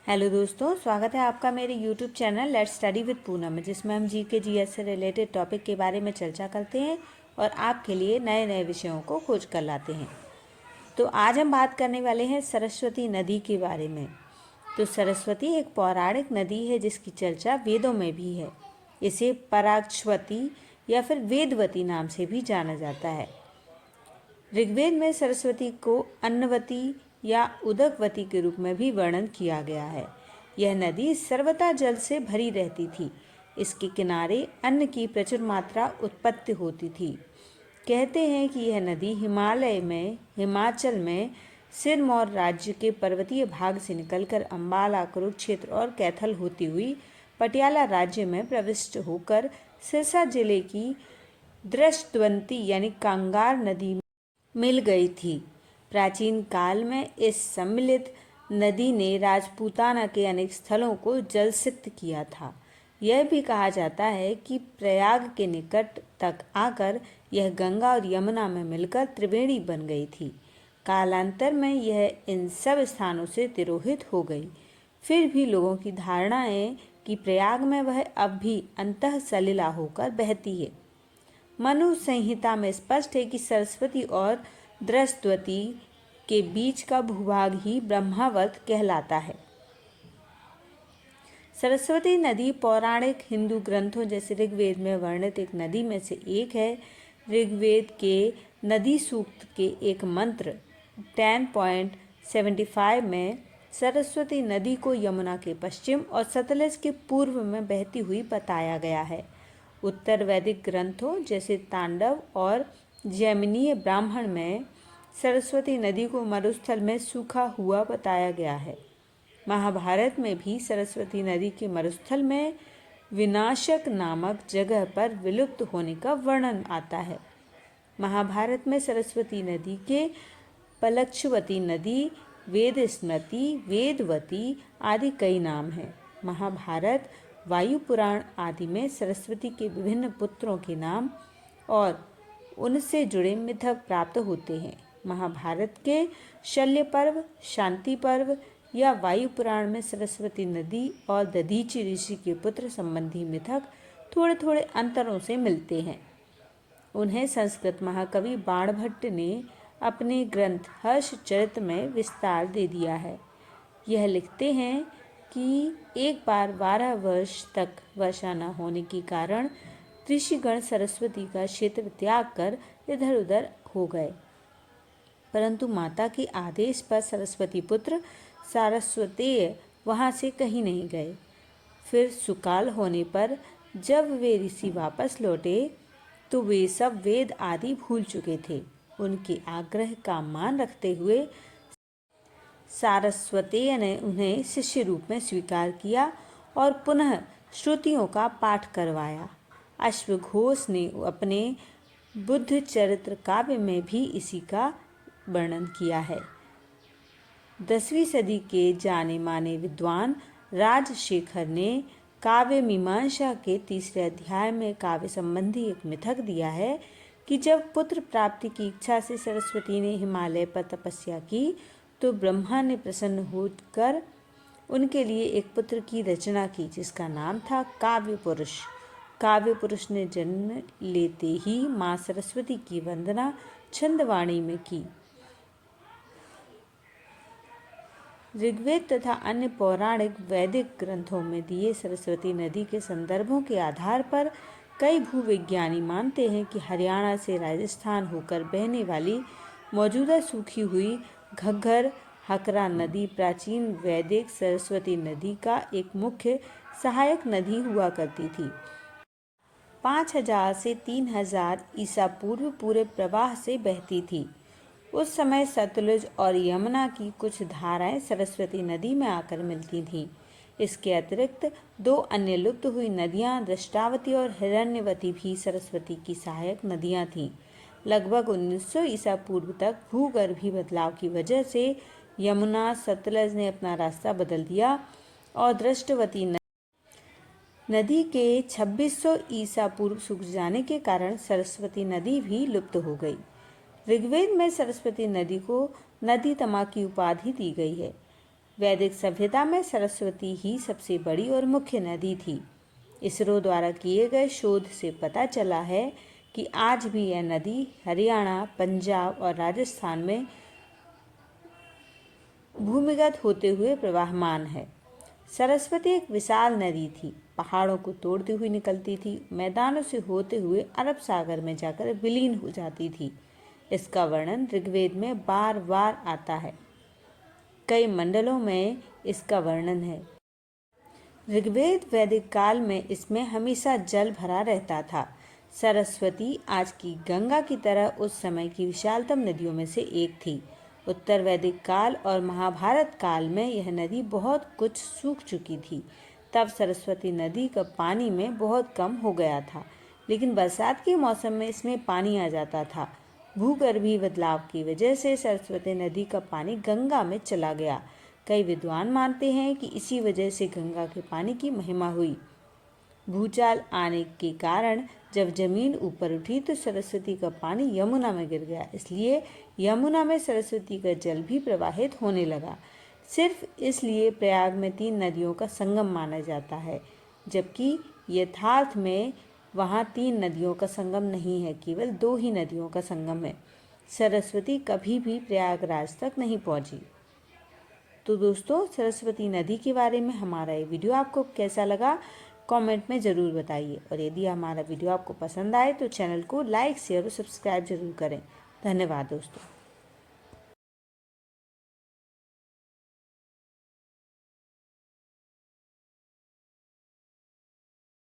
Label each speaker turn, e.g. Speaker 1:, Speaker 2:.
Speaker 1: Hello दोस्तों, स्वागत है आपका मेरे YouTube channel let's study with Poonam में, जिसमें हम जीके जीएस से रिलेटेड टॉपिक के बारे में चर्चा करते हैं और आपके लिए नए नए विषयों को खोज कर लाते हैं। तो आज हम बात करने वाले हैं सरस्वती नदी के बारे में। तो सरस्वती एक पौराणिक नदी है जिसकी चर्चा वेदों में भी है। इसे परागश्वती या फिर वेदवती नाम से भी जाना जाता है। ऋग्वेद में सरस्वती को अन्नवती या उदकवती के रूप में भी वर्णन किया गया है। यह नदी सर्वथा जल से भरी रहती थी। इसके किनारे अन्न की प्रचुर मात्रा उत्पत्ति होती थी। कहते हैं कि यह नदी हिमाचल में सिरमौर राज्य के पर्वतीय भाग से निकलकर अंबाला, कुरुक्षेत्र और कैथल होती हुई पटियाला राज्य में प्रविष्ट होकर सिरसा जिले की दृष्टवंती यानी कांगार नदी मिल गई थी। प्राचीन काल में इस सम्मिलित नदी ने राजपूताना के अनेक स्थलों को जलसिक्त किया था। यह भी कहा जाता है कि प्रयाग के निकट तक आकर यह गंगा और यमुना में मिलकर त्रिवेणी बन गई थी। कालांतर में यह इन सब स्थानों से तिरोहित हो गई। फिर भी लोगों की धारणा है कि प्रयाग में वह अब भी अंतः सलिला होकर बहती है। मनु संहिता में स्पष्ट है कि सरस्वती और दृष्टवती के बीच का भूभाग ही ब्रह्मावर्त कहलाता है। सरस्वती नदी पौराणिक हिंदू ग्रंथों जैसे ऋग्वेद में वर्णित एक नदी में से एक है। ऋग्वेद के नदी सूक्त के एक मंत्र 10.75 में सरस्वती नदी को यमुना के पश्चिम और सतलज के पूर्व में बहती हुई बताया गया है। उत्तर वैदिक ग्रंथों जैसे तांडव और जैमिनीय ब्राह्मण में सरस्वती नदी को मरुस्थल में सूखा हुआ बताया गया है। महाभारत में भी सरस्वती नदी के मरुस्थल में विनाशक नामक जगह पर विलुप्त होने का वर्णन आता है। महाभारत में सरस्वती नदी के पलक्षवती नदी, वेद स्मृति, वेदवती आदि कई नाम हैं। महाभारत, वायु पुराण आदि में सरस्वती के विभिन्न पुत्रों के नाम और उनसे जुड़े मिथक प्राप्त होते हैं। महाभारत के शल्य पर्व, शांति पर्व या वायु पुराण में सरस्वती नदी और दधीचि ऋषि के पुत्र संबंधी मिथक थोड़े थोड़े अंतरों से मिलते हैं। उन्हें संस्कृत महाकवि बाणभट्ट ने अपने ग्रंथ हर्षचरित में विस्तार दे दिया है। यह लिखते हैं कि एक बार 12 वर्ष तक वर्षा न होने के कारण ऋषिगण सरस्वती का क्षेत्र त्याग कर इधर उधर हो गए, परंतु माता के आदेश पर सरस्वती पुत्र सारस्वतेय वहाँ से कहीं नहीं गए। फिर सुकाल होने पर जब वे ऋषि वापस लौटे तो वे सब वेद आदि भूल चुके थे। उनके आग्रह का मान रखते हुए सारस्वतेय ने उन्हें शिष्य रूप में स्वीकार किया और पुनः श्रुतियों का पाठ करवाया। अश्वघोष ने अपने बुद्ध चरित्र काव्य में भी इसी का वर्णन किया है। 10वीं सदी के जाने माने विद्वान राजशेखर ने काव्य मीमांसा के 3रे अध्याय में काव्य संबंधी एक मिथक दिया है कि जब पुत्र प्राप्ति की इच्छा से सरस्वती ने हिमालय पर तपस्या की तो ब्रह्मा ने प्रसन्न होकर उनके लिए एक पुत्र की रचना की जिसका नाम था काव्य पुरुष। काव्य पुरुष ने जन्म लेते ही माँ सरस्वती की वंदना छंदवाणी में की। ऋग्वेद तथा अन्य पौराणिक वैदिक ग्रंथों में दिए सरस्वती नदी के संदर्भों के आधार पर कई भूविज्ञानी मानते हैं कि हरियाणा से राजस्थान होकर बहने वाली मौजूदा सूखी हुई घग्गर हकरा नदी प्राचीन वैदिक सरस्वती नदी का एक मुख्य सहायक नदी हुआ करती थी। 5000 से 3000 ईसा पूर्व पूरे प्रवाह से बहती थी। उस समय सतलुज और यमुना की कुछ धाराएं सरस्वती नदी में आकर मिलती थीं। इसके अतिरिक्त 2 अन्य लुप्त हुई नदियां दृष्टावती और हिरण्यवती भी सरस्वती की सहायक नदियां थीं। लगभग 1900 ईसा पूर्व तक भूगर्भीय बदलाव की वजह से यमुना सतलज ने अपना रास्ता बदल दिया और दृष्टवती नदी के 2600 ईसा पूर्व सूख जाने के कारण सरस्वती नदी भी लुप्त हो गई। ऋग्वेद में सरस्वती नदी को नदी तमा की उपाधि दी गई है। वैदिक सभ्यता में सरस्वती ही सबसे बड़ी और मुख्य नदी थी। इसरो द्वारा किए गए शोध से पता चला है कि आज भी यह नदी हरियाणा, पंजाब और राजस्थान में भूमिगत होते हुए प्रवाहमान है। सरस्वती एक विशाल नदी थी, पहाड़ों को तोड़ती हुई निकलती थी, मैदानों से होते हुए अरब सागर में जाकर विलीन हो जाती थी। इसका वर्णन ऋग्वेद में बार बार आता है। कई मंडलों में इसका वर्णन है। ऋग्वेद वैदिक काल में इसमें हमेशा जल भरा रहता था। सरस्वती आज की गंगा की तरह उस समय की विशालतम नदियों में से एक थी। उत्तर वैदिक काल और महाभारत काल में यह नदी बहुत कुछ सूख चुकी थी। तब सरस्वती नदी का पानी में बहुत कम हो गया था, लेकिन बरसात के मौसम में इसमें पानी आ जाता था। भूगर्भीय बदलाव की वजह से सरस्वती नदी का पानी गंगा में चला गया। कई विद्वान मानते हैं कि इसी वजह से गंगा के पानी की महिमा हुई। भूचाल आने के कारण जब जमीन ऊपर उठी तो सरस्वती का पानी यमुना में गिर गया, इसलिए यमुना में सरस्वती का जल भी प्रवाहित होने लगा। सिर्फ इसलिए प्रयाग में 3 नदियों का संगम माना जाता है, जबकि यथार्थ में वहाँ 3 नदियों का संगम नहीं है, केवल 2 ही नदियों का संगम है। सरस्वती कभी भी प्रयागराज तक नहीं पहुँची। तो दोस्तों, सरस्वती नदी के बारे में हमारा ये वीडियो आपको कैसा लगा कमेंट में ज़रूर बताइए, और यदि हमारा वीडियो आपको पसंद आए तो चैनल को लाइक, शेयर और सब्सक्राइब जरूर करें। धन्यवाद दोस्तों।